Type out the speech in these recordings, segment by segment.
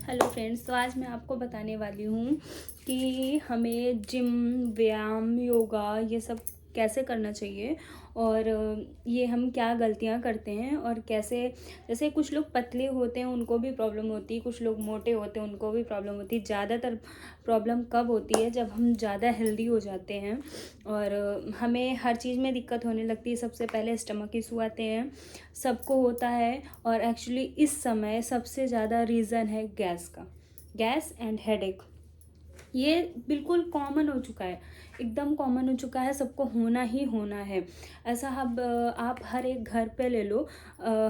Hello friends, तो आज मैं आपको बताने वाली हूँ कि हमें जिम, व्यायाम, योगा ये सब कैसे करना चाहिए और ये हम क्या गलतियाँ करते हैं और कैसे। जैसे कुछ लोग पतले होते हैं उनको भी प्रॉब्लम होती है, कुछ लोग मोटे होते हैं उनको भी प्रॉब्लम होती है। ज़्यादातर प्रॉब्लम कब होती है? जब हम ज़्यादा हेल्दी हो जाते हैं और हमें हर चीज़ में दिक्कत होने लगती है। सबसे पहले स्टमक इशू आते हैं, सबको होता है। और एक्चुअली इस समय सबसे ज़्यादा रीज़न है गैस का, गैस एंड हेडेक। ये बिल्कुल कॉमन हो चुका है, एकदम कॉमन हो चुका है, सबको होना ही होना है ऐसा। अब आप हर एक घर पे ले लो,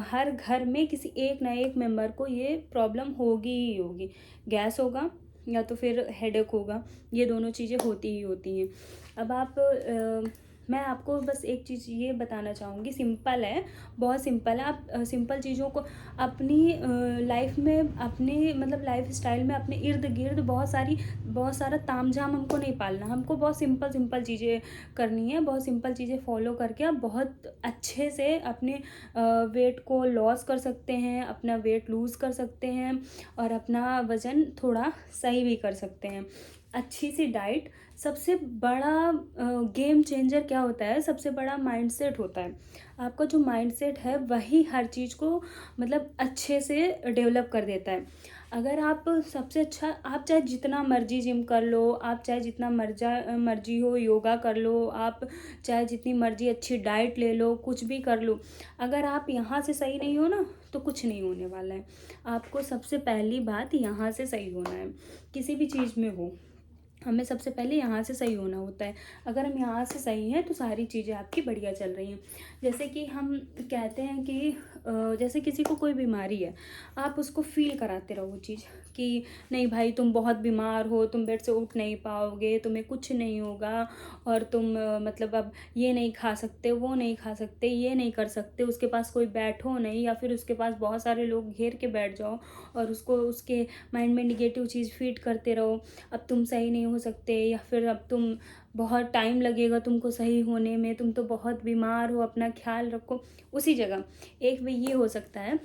हर घर में किसी एक ना एक मेंबर को ये प्रॉब्लम होगी ही होगी। गैस होगा या तो फिर हेडेक होगा, ये दोनों चीज़ें होती ही होती हैं। अब मैं आपको बस एक चीज़ ये बताना चाहूँगी, सिंपल है, बहुत सिंपल है। आप सिंपल चीज़ों को अपनी लाइफ में, अपनी मतलब लाइफ स्टाइल में, अपने इर्द गिर्द बहुत सारा तामझाम हमको नहीं पालना। हमको बहुत सिंपल सिंपल चीज़ें करनी है, बहुत सिंपल चीज़ें फॉलो करके आप बहुत अच्छे से अपने वेट को लॉस कर सकते हैं, अपना वेट लूज़ कर सकते हैं और अपना वज़न थोड़ा सही भी कर सकते हैं। अच्छी सी डाइट, सबसे बड़ा गेम चेंजर क्या होता है? सबसे बड़ा माइंडसेट होता है। आपका जो माइंडसेट है वही हर चीज़ को मतलब अच्छे से डेवलप कर देता है। अगर आप सबसे अच्छा, आप चाहे जितना मर्जी जिम कर लो, आप चाहे जितना मर्जी हो योगा कर लो, आप चाहे जितनी मर्जी अच्छी डाइट ले लो, कुछ भी कर लो, अगर आप यहाँ से सही नहीं हो ना तो कुछ नहीं होने वाला है। आपको सबसे पहली बात यहाँ से सही होना है। किसी भी चीज़ में हो, हमें सबसे पहले यहाँ से सही होना होता है। अगर हम यहाँ से सही हैं तो सारी चीज़ें आपकी बढ़िया चल रही हैं। जैसे कि हम कहते हैं कि जैसे किसी को कोई बीमारी है, आप उसको फील कराते रहो वो चीज़ कि नहीं भाई तुम बहुत बीमार हो, तुम बेड से उठ नहीं पाओगे, तुम्हें कुछ नहीं होगा और तुम मतलब अब ये नहीं खा सकते, वो नहीं खा सकते, ये नहीं कर सकते। उसके पास कोई बैठो नहीं, या फिर उसके पास बहुत सारे लोग घेर के बैठ जाओ और उसको उसके माइंड में निगेटिव चीज़ फीड करते रहो। अब तुम सही नहीं हो सकते, या फिर अब तुम बहुत टाइम लगेगा तुमको सही होने में, तुम तो बहुत बीमार हो, अपना ख्याल रखो। उसी जगह एक वे ये हो सकता है,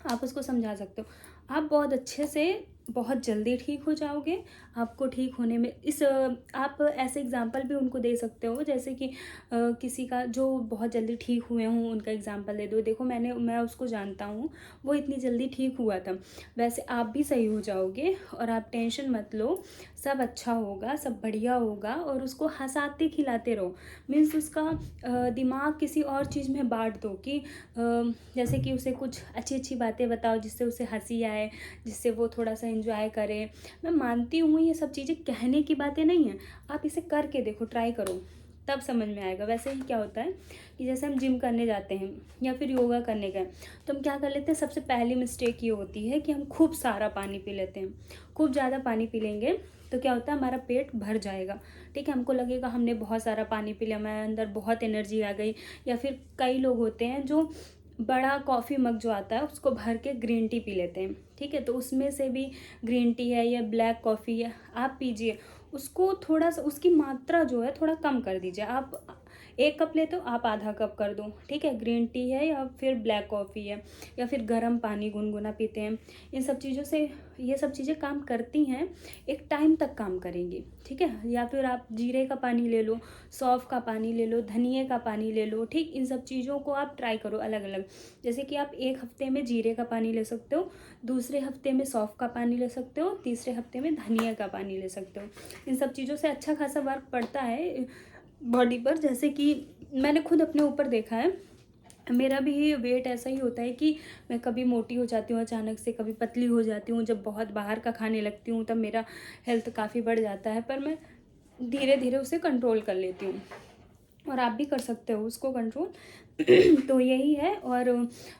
आप उसको समझा सकते हो, आप बहुत अच्छे से बहुत जल्दी ठीक हो जाओगे। आपको ठीक होने में आप ऐसे एग्जांपल भी उनको दे सकते हो, जैसे कि किसी का जो बहुत जल्दी ठीक हुए हों उनका एग्जांपल दे दो। देखो मैं उसको जानता हूँ, वो इतनी जल्दी ठीक हुआ था, वैसे आप भी सही हो जाओगे और आप टेंशन मत लो। सब अच्छा होगा, सब बढ़िया होगा। और उसको हंसाते खिलाते रहो, मीन्स उसका दिमाग किसी और चीज़ में बांट दो कि जैसे कि उसे कुछ अच्छी अच्छी बातें बताओ जिससे उसे हंसी आए, जिससे वो थोड़ा सा एंजॉय करे। मैं मानती हूँ ये सब चीज़ें कहने की बातें नहीं हैं, आप इसे करके देखो, ट्राई करो, तब समझ में आएगा। वैसे ही क्या होता है कि जैसे हम जिम करने जाते हैं या फिर योगा करने गए, तो हम क्या कर लेते हैं, सबसे पहली मिस्टेक ये होती है कि हम खूब सारा पानी पी लेते हैं। खूब ज़्यादा पानी पी लेंगे तो क्या होता है, हमारा पेट भर जाएगा। ठीक है, हमको लगेगा हमने बहुत सारा पानी पी लिया, हमारे अंदर बहुत एनर्जी आ गई। या फिर कई लोग होते हैं जो बड़ा कॉफ़ी मग जो आता है उसको भर के ग्रीन टी पी लेते हैं। ठीक है, तो उसमें से भी ग्रीन टी है या ब्लैक कॉफ़ी है, आप पीजिए, उसको थोड़ा सा उसकी मात्रा जो है थोड़ा कम कर दीजिए। आप 1 कप लेते हो, आप आधा कप कर दो। ठीक है, ग्रीन टी है या फिर ब्लैक कॉफ़ी है या फिर गर्म पानी गुनगुना पीते हैं। इन सब चीज़ों से ये सब चीज़ें काम करती हैं, एक टाइम तक काम करेंगी। ठीक है, या फिर आप जीरे का पानी ले लो, सौंफ का पानी ले लो, धनिए का पानी ले लो। ठीक, इन सब चीज़ों को आप ट्राई करो अलग अलग। जैसे कि आप एक हफ्ते में जीरे का पानी ले सकते हो, दूसरे हफ्ते में सौंफ का पानी ले सकते हो, तीसरे हफ्ते में धनिया का पानी ले सकते हो। इन सब चीज़ों से अच्छा खासा वर्क पड़ता है बॉडी पर। जैसे कि मैंने खुद अपने ऊपर देखा है, मेरा भी वेट ऐसा ही होता है कि मैं कभी मोटी हो जाती हूँ अचानक से, कभी पतली हो जाती हूँ। जब बहुत बाहर का खाने लगती हूँ तब मेरा हेल्थ काफ़ी बढ़ जाता है, पर मैं धीरे धीरे उसे कंट्रोल कर लेती हूँ और आप भी कर सकते हो उसको कंट्रोल। तो यही है। और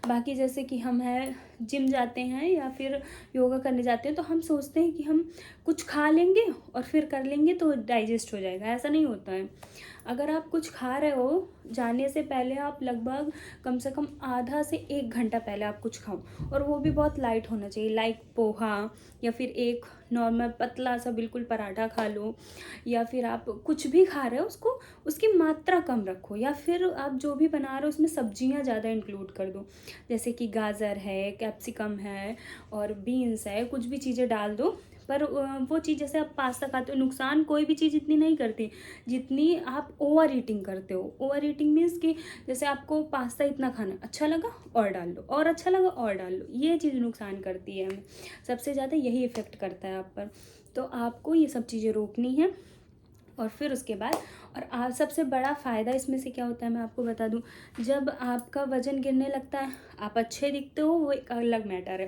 बाकी जैसे कि हम हैं, जिम जाते हैं या फिर योगा करने जाते हैं, तो हम सोचते हैं कि हम कुछ खा लेंगे और फिर कर लेंगे तो डाइजेस्ट हो जाएगा। ऐसा नहीं होता है। अगर आप कुछ खा रहे हो, जाने से पहले आप लगभग कम से कम आधा से 1 घंटा पहले आप कुछ खाओ, और वो भी बहुत लाइट होना चाहिए, लाइक पोहा या फिर एक नॉर्मल पतला सा बिल्कुल पराठा खा लो। या फिर आप कुछ भी खा रहे हो उसको, उसकी मात्रा कम रखो। या फिर आप जो भी बना रहे और उसमें सब्जियां ज़्यादा इंक्लूड कर दो, जैसे कि गाजर है, कैप्सिकम है और बीन्स है, कुछ भी चीज़ें डाल दो। पर वो चीज़, जैसे आप पास्ता खाते हो, नुकसान कोई भी चीज़ इतनी नहीं करती जितनी आप ओवर ईटिंग करते हो। ओवर ईटिंग मीन्स कि जैसे आपको पास्ता इतना खाना अच्छा लगा और डाल लो, और अच्छा लगा और डाल लो, ये चीज़ नुकसान करती है हमें, सबसे ज़्यादा यही इफ़ेक्ट करता है आप पर। तो आपको ये सब चीज़ें रोकनी है। और फिर उसके बाद, और सबसे बड़ा फ़ायदा इसमें से क्या होता है मैं आपको बता दूं, जब आपका वज़न गिरने लगता है, आप अच्छे दिखते हो, वो एक अलग मैटर है।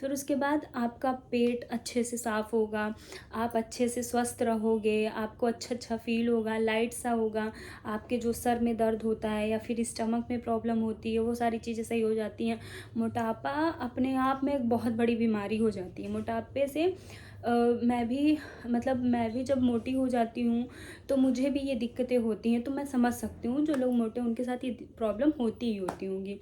फिर उसके बाद आपका पेट अच्छे से साफ़ होगा, आप अच्छे से स्वस्थ रहोगे, आपको अच्छा फील होगा, लाइट सा होगा, आपके जो सर में दर्द होता है या फिर स्टमक में प्रॉब्लम होती है, वो सारी चीज़ें सही हो जाती हैं। मोटापा अपने आप में एक बहुत बड़ी बीमारी हो जाती है। मोटापे से मैं भी जब मोटी हो जाती हूँ तो मुझे भी ये दिक्कतें होती हैं। तो मैं समझ सकती हूँ जो लोग मोटे हैं उनके साथ ये प्रॉब्लम होती ही होती होंगी,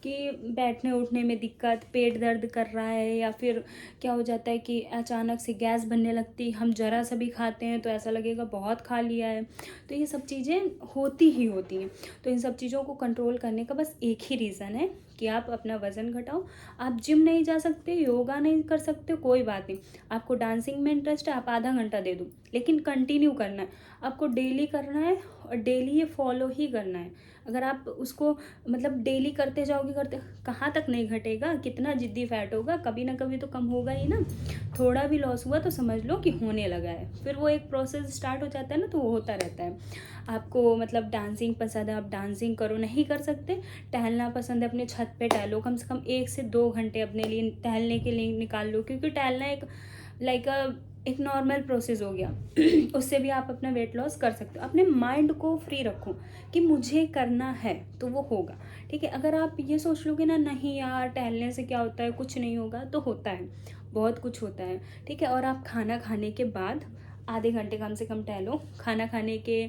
कि बैठने उठने में दिक्कत, पेट दर्द कर रहा है, या फिर क्या हो जाता है कि अचानक से गैस बनने लगती, हम ज़रा सा भी खाते हैं तो ऐसा लगेगा बहुत खा लिया है। तो ये सब चीज़ें होती ही होती हैं। तो इन सब चीज़ों को कंट्रोल करने का बस एक ही रीज़न है कि आप अपना वज़न घटाओ। आप जिम नहीं जा सकते, योगा नहीं कर सकते, कोई बात नहीं। आपको डांसिंग में इंटरेस्ट है, आप आधा घंटा दे दो, लेकिन कंटिन्यू करना है, आपको डेली करना है और डेली ये फॉलो ही करना है। अगर आप उसको डेली करते जाओगे, कहाँ तक नहीं घटेगा, कितना जिद्दी फैट होगा, कभी ना कभी तो कम होगा ही ना। थोड़ा भी लॉस हुआ तो समझ लो कि होने लगा है, फिर वो एक प्रोसेस स्टार्ट हो जाता है ना, तो वो होता रहता है। आपको डांसिंग पसंद है, आप डांसिंग करो, नहीं कर सकते, टहलना पसंद है, अपने छत पे टहलो, कम से कम 1 से 2 घंटे अपने लिए टहलने के लिए निकाल लो, क्योंकि टहलना एक नॉर्मल प्रोसेस हो गया। उससे भी आप अपना वेट लॉस कर सकते हो। अपने माइंड को फ्री रखो कि मुझे करना है तो वो होगा, ठीक है। अगर आप ये सोच लोगे ना, नहीं यार टहलने से क्या होता है, कुछ नहीं होगा, तो होता है, बहुत कुछ होता है, ठीक है। और आप खाना खाने के बाद आधे घंटे कम से कम टहलो। खाना खाने के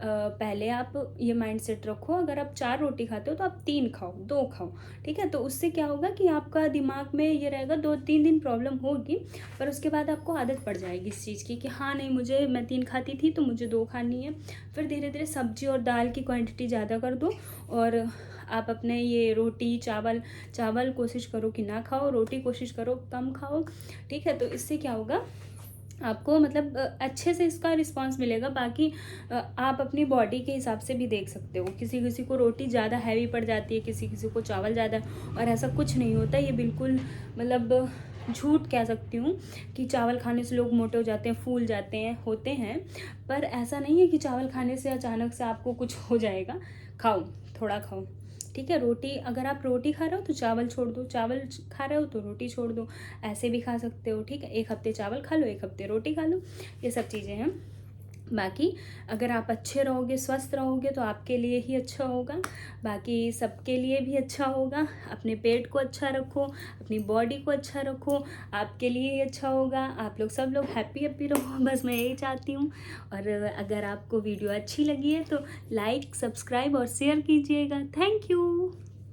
पहले आप ये माइंड सेट रखो, अगर आप 4 रोटी खाते हो तो आप 3 खाओ, 2 खाओ, ठीक है। तो उससे क्या होगा कि आपका दिमाग में ये रहेगा, 2-3 दिन प्रॉब्लम होगी, पर उसके बाद आपको आदत पड़ जाएगी इस चीज़ की कि हाँ नहीं, मैं 3 खाती थी तो मुझे 2 खानी है। फिर धीरे धीरे सब्जी और दाल की क्वान्टिटी ज़्यादा कर दो, और आप अपने ये रोटी चावल कोशिश करो कि ना खाओ, रोटी कोशिश करो कम खाओ, ठीक है। तो इससे क्या होगा, आपको अच्छे से इसका रिस्पांस मिलेगा। बाकी आप अपनी बॉडी के हिसाब से भी देख सकते हो, किसी किसी को रोटी ज़्यादा हैवी पड़ जाती है, किसी किसी को चावल ज़्यादा, और ऐसा कुछ नहीं होता। ये बिल्कुल झूठ कह सकती हूँ कि चावल खाने से लोग मोटे हो जाते हैं, फूल जाते हैं, होते हैं, पर ऐसा नहीं है कि चावल खाने से अचानक से आपको कुछ हो जाएगा। खाओ, थोड़ा खाओ, ठीक है। रोटी, अगर आप रोटी खा रहे हो तो चावल छोड़ दो, चावल खा रहे हो तो रोटी छोड़ दो, ऐसे भी खा सकते हो, ठीक है। 1 हफ्ते चावल खा लो, 1 हफ्ते रोटी खा लो, ये सब चीज़ें हैं। बाकी अगर आप अच्छे रहोगे, स्वस्थ रहोगे, तो आपके लिए ही अच्छा होगा, बाकी सबके लिए भी अच्छा होगा। अपने पेट को अच्छा रखो, अपनी बॉडी को अच्छा रखो, आपके लिए ही अच्छा होगा। आप लोग सब लोग हैप्पी रहो, बस मैं यही चाहती हूँ। और अगर आपको वीडियो अच्छी लगी है तो लाइक, सब्सक्राइब और शेयर कीजिएगा। Thank you,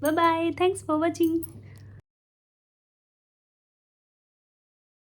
bye bye, thanks for watching.